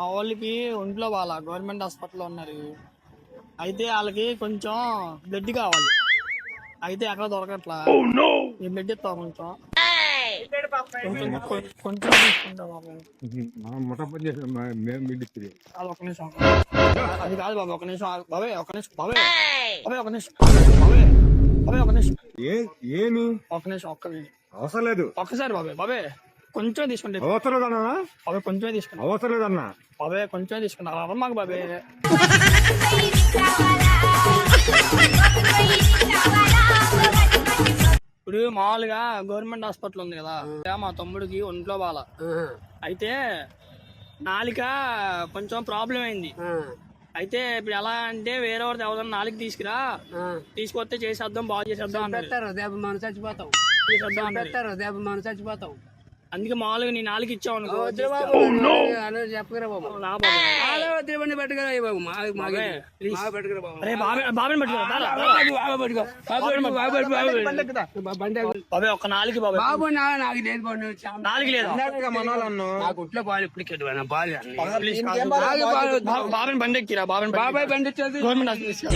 మా వాళ్ళకి ఒంట్లో వాళ్ళ గవర్నమెంట్ హాస్పిటల్లో ఉన్నారు. అయితే వాళ్ళకి కొంచెం బ్లడ్ కావాలి. అయితే ఎక్కడ దొరకట్లా. ఈ బ్లడ్ ఇస్తావు కొంచెం కొంచెం కొంచెం తీసుకుంటా బాబు. అది ఒక నిమిషం, అది కాదు బాబు, ఒక నిమిషం బాబాయ్, ఒక నిమిషం బాబాయ్, బాబాయ్ ఒక నిమిషం బాబాయ్, బాబాయ్ ఒక నిమిషం, ఏమి ఒక నిమిషం, ఒక్క నిమిషం అవసరం లేదు. ఒక్కసారి బాబాయ్, బాబాయ్ కొంచెం తీసుకుంటే అవసరం లేదన్నా, బాబాయ్ కొంచెమే తీసుకుంటా అవసరం లేదన్నా. బాబాయ్, కొంచెమే తీసుకుంటా అవ్వ మాకు బాబాయ్. ఇప్పుడు మామూలుగా గవర్నమెంట్ హాస్పిటల్ ఉంది కదా, మా తమ్ముడికి ఒంట్లో బాల. అయితే నాలిక కొంచెం ప్రాబ్లం అయింది. అయితే ఇప్పుడు ఎలా అంటే వేరే వాడికి ఎవరైనా నాలుగు తీసుకురా, తీసుకొస్తే చేసేద్దాం, బాగు చేసేద్దాం అన్నారు. మనం చచ్చిపోతాం, చేసేద్దాం అన్నారు. మనం చచ్చిపోతాం. అందుకే మామూలుగా నీ నాలుగు ఇచ్చావు అనుకో. చెప్పగరా బాబు, నా బాబాయ్. దేవుడిని పెట్టుకురా బాబు, బాబాయ్, ప్లీజ్. పెట్టుకురా బాబు. అరే బాబాయ్ పట్టుకో, బాబాయ్ ఒక్క నాలుగు బాబాయ్. బాబు నాకు లేదు బాబు, నాలుగు లేదా నాకు ఒంట్లో బాగా ఇప్పటికెళ్ళి బాగా ప్లీజ్ బాబాయ్ బండి ఎక్కిరా, బాబాయ్ బాబాయ్ బండి వచ్చేది గవర్నమెంట్ హాస్పిటల్.